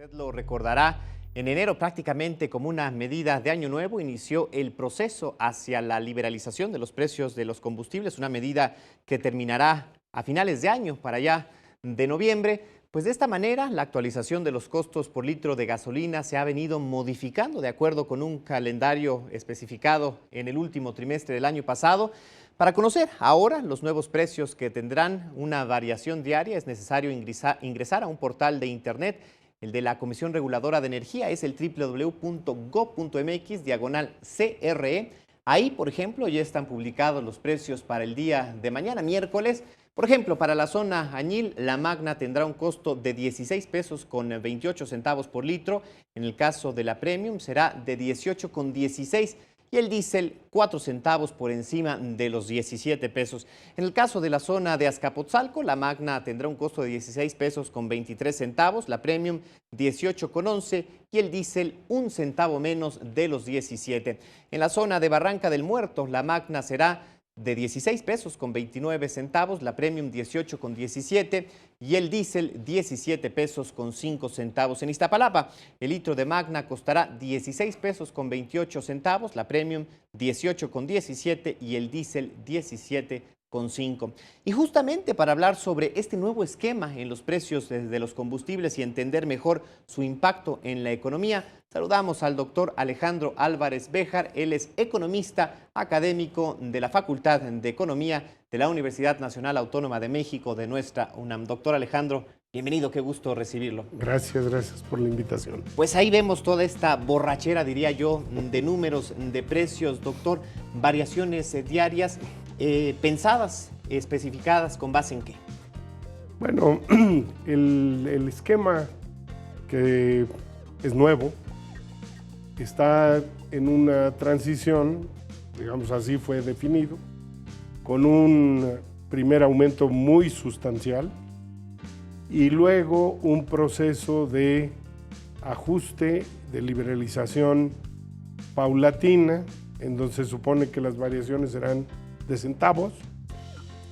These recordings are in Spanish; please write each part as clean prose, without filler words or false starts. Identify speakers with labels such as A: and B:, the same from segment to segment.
A: Usted lo recordará, en enero prácticamente como una medida de año nuevo inició el proceso hacia la liberalización de los precios de los combustibles, una medida que terminará a finales de año para allá de noviembre. Pues de esta manera la actualización de los costos por litro de gasolina se ha venido modificando de acuerdo con un calendario especificado en el último trimestre del año pasado. Para conocer ahora los nuevos precios que tendrán una variación diaria es necesario ingresar a un portal de internet. El de la Comisión Reguladora de Energía es el www.go.mx/CRE. Ahí, por ejemplo, ya están publicados los precios para el día de mañana, miércoles. Por ejemplo, para la zona añil, la magna tendrá un costo de 16 pesos con 28 centavos por litro. En el caso de la premium será de 18,16 y el diésel 4 centavos por encima de los 17 pesos. En el caso de la zona de Azcapotzalco, la magna tendrá un costo de 16 pesos con 23 centavos, la premium 18,11 y el diésel 1 centavo menos de los 17. En la zona de Barranca del Muerto, la magna será de 16 pesos con 29 centavos, la premium 18,17 y el diésel 17 pesos con 5 centavos. En Iztapalapa, el litro de magna costará 16 pesos con 28 centavos, la premium 18,17 y el diésel 17,5. Y justamente para hablar sobre este nuevo esquema en los precios de los combustibles y entender mejor su impacto en la economía, saludamos al doctor Alejandro Álvarez Béjar. Él es economista académico de la Facultad de Economía de la Universidad Nacional Autónoma de México de nuestra UNAM. Doctor Alejandro, bienvenido, qué gusto recibirlo.
B: Gracias por la invitación.
A: Pues ahí vemos toda esta borrachera, diría yo, de números, de precios, doctor, variaciones diarias pensadas, especificadas, ¿con base en qué?
B: Bueno, el esquema que es nuevo está en una transición, digamos así fue definido, con un primer aumento muy sustancial y luego un proceso de ajuste, de liberalización paulatina, en donde se supone que las variaciones serán de centavos,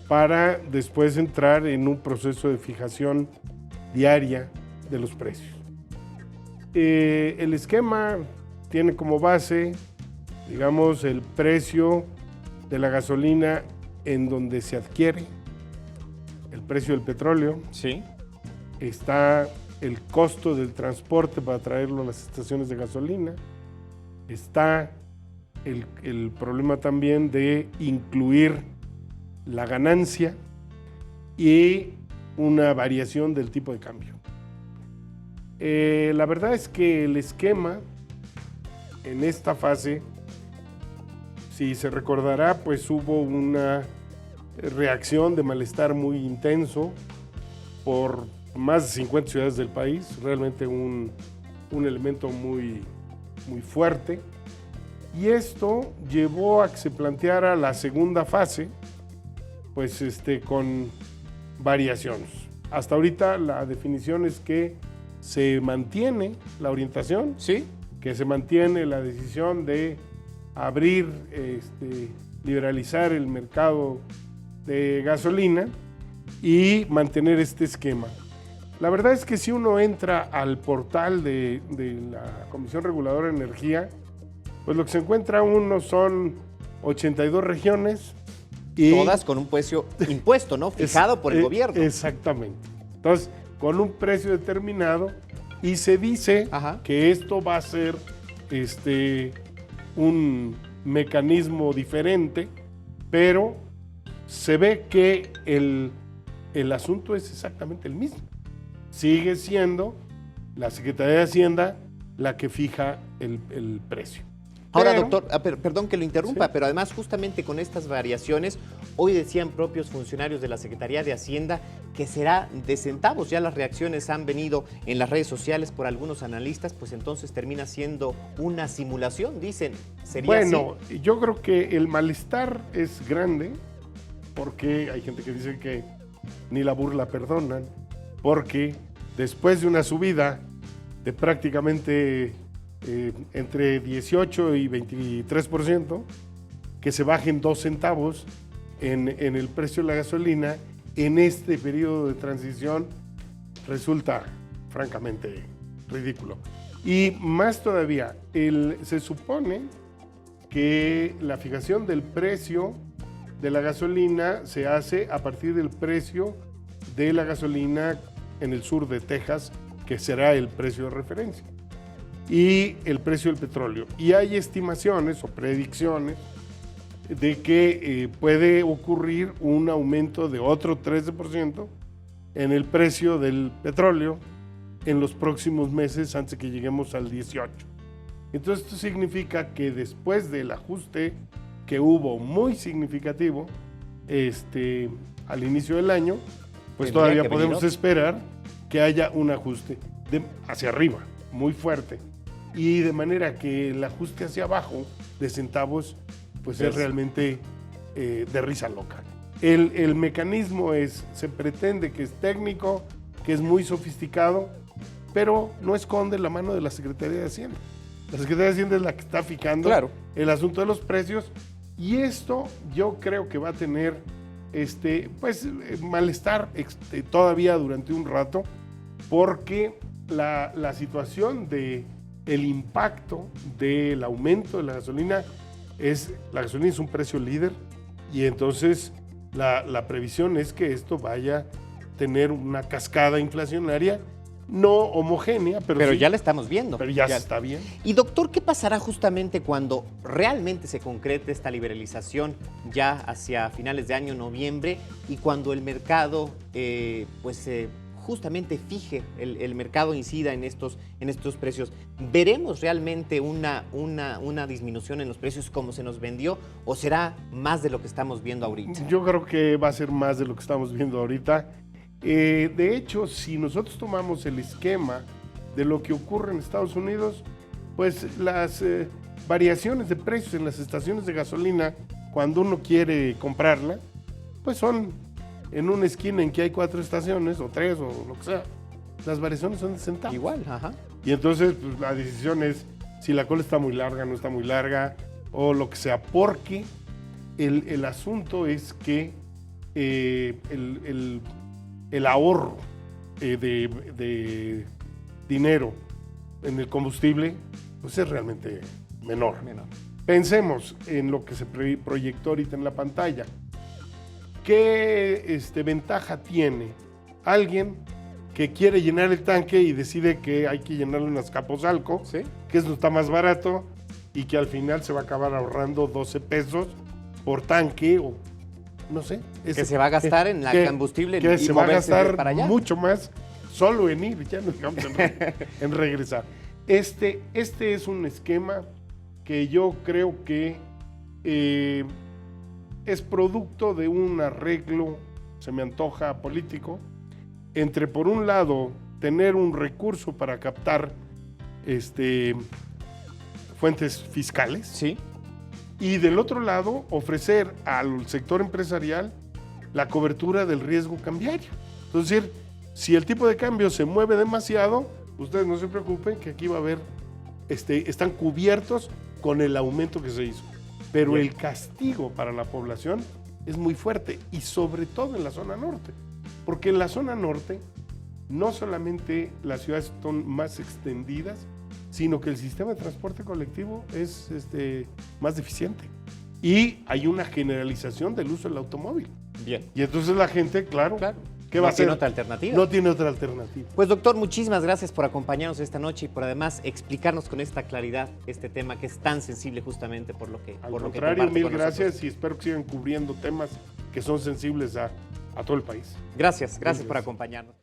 B: para después entrar en un proceso de fijación diaria de los precios. El esquema tiene como base, digamos, el precio de la gasolina en donde se adquiere, el precio del petróleo.
A: Sí.
B: Está el costo del transporte para traerlo a las estaciones de gasolina. Está el problema también de incluir la ganancia y una variación del tipo de cambio. La verdad es que el esquema en esta fase, si se recordará, pues hubo una reacción de malestar muy intenso por más de 50 ciudades del país, realmente un elemento muy fuerte. Y esto llevó a que se planteara la segunda fase, pues con variaciones. Hasta ahorita la definición es que se mantiene la orientación,
A: ¿sí?,
B: que se mantiene la decisión de abrir, liberalizar el mercado de gasolina y mantener este esquema. La verdad es que si uno entra al portal de la Comisión Reguladora de Energía, pues lo que se encuentra uno son 82 regiones. Y
A: todas con un impuesto, ¿no? Fijado por el gobierno.
B: Exactamente. Entonces, con un precio determinado, y se dice que esto va a ser un mecanismo diferente, pero se ve que el asunto es exactamente el mismo. Sigue siendo la Secretaría de Hacienda la que fija el precio.
A: Ahora, doctor, perdón que lo interrumpa,
B: sí,
A: pero además justamente con estas variaciones, hoy decían propios funcionarios de la Secretaría de Hacienda que será de centavos. Ya las reacciones han venido en las redes sociales por algunos analistas, pues entonces termina siendo una simulación, dicen. ¿Sería
B: bueno,
A: así?
B: Yo creo que el malestar es grande, porque hay gente que dice que ni la burla perdonan, porque después de una subida de prácticamente entre 18 y 23%, que se bajen 2 centavos en el precio de la gasolina en este periodo de transición, resulta francamente ridículo. Y más todavía, se supone que la fijación del precio de la gasolina se hace a partir del precio de la gasolina en el sur de Texas, que será el precio de referencia, y el precio del petróleo. Y hay estimaciones o predicciones de que puede ocurrir un aumento de otro 13% en el precio del petróleo en los próximos meses antes de que lleguemos al 18. Entonces esto significa que después del ajuste que hubo muy significativo al inicio del año, pues todavía podemos esperar que haya un ajuste hacia arriba, muy fuerte. Y de manera que el ajuste hacia abajo de centavos, pues es realmente de risa loca. El mecanismo se pretende que es técnico, que es muy sofisticado, pero no esconde la mano de la Secretaría de Hacienda. La Secretaría de Hacienda es la que está fijando el asunto de los precios, y esto yo creo que va a tener malestar todavía durante un rato, porque la situación del impacto del aumento de la gasolina es un precio líder, y entonces la previsión es que esto vaya a tener una cascada inflacionaria no homogénea, pero sí,
A: ya la estamos viendo.
B: Pero ya se está viendo.
A: Y doctor, ¿qué pasará justamente cuando realmente se concrete esta liberalización ya hacia finales de año, noviembre, y cuando el mercado justamente fije, el mercado incida en estos precios? ¿Veremos realmente una disminución en los precios como se nos vendió, o será más de lo que estamos viendo ahorita?
B: Yo creo que va a ser más de lo que estamos viendo ahorita. De hecho, si nosotros tomamos el esquema de lo que ocurre en Estados Unidos, pues las variaciones de precios en las estaciones de gasolina, cuando uno quiere comprarla, pues son en una esquina en que hay 4 estaciones, o 3, o lo que sea. Las variaciones son de centavos.
A: Igual, ajá.
B: Y entonces pues, la decisión es si la cola está muy larga, no está muy larga, o lo que sea, porque el asunto es que el ahorro de dinero en el combustible pues es realmente menor. Pensemos en lo que se proyectó ahorita en la pantalla. ¿Qué ventaja tiene alguien que quiere llenar el tanque y decide que hay que llenarlo en Azcapotzalco,
A: ¿sí?,
B: que eso está más barato, y que al final se va a acabar ahorrando 12 pesos por tanque, o no sé.
A: Que se va a gastar en la combustible
B: que
A: y
B: se va a gastar
A: para allá.
B: Mucho más solo en ir, ya no digamos en regresar. Este es un esquema que yo creo que es producto de un arreglo, se me antoja, político, entre, por un lado, tener un recurso para captar fuentes fiscales,
A: sí,
B: y del otro lado ofrecer al sector empresarial la cobertura del riesgo cambiario. Es decir, si el tipo de cambio se mueve demasiado, ustedes no se preocupen que aquí va a haber, están cubiertos con el aumento que se hizo. Pero el castigo para la población es muy fuerte, y sobre todo en la zona norte, porque en la zona norte no solamente las ciudades son más extendidas, sino que el sistema de transporte colectivo es más deficiente, y hay una generalización del uso del automóvil.
A: Bien.
B: Y entonces la gente, claro. ¿Qué va a hacer?
A: No tiene otra alternativa.
B: No tiene otra alternativa.
A: Pues doctor, muchísimas gracias por acompañarnos esta noche y por además explicarnos con esta claridad este tema que es tan sensible justamente por lo que
B: Al
A: por
B: contrario,
A: lo que comparte
B: mil
A: con
B: gracias
A: nosotros.
B: Y espero que sigan cubriendo temas que son sensibles a todo el país.
A: Gracias por acompañarnos.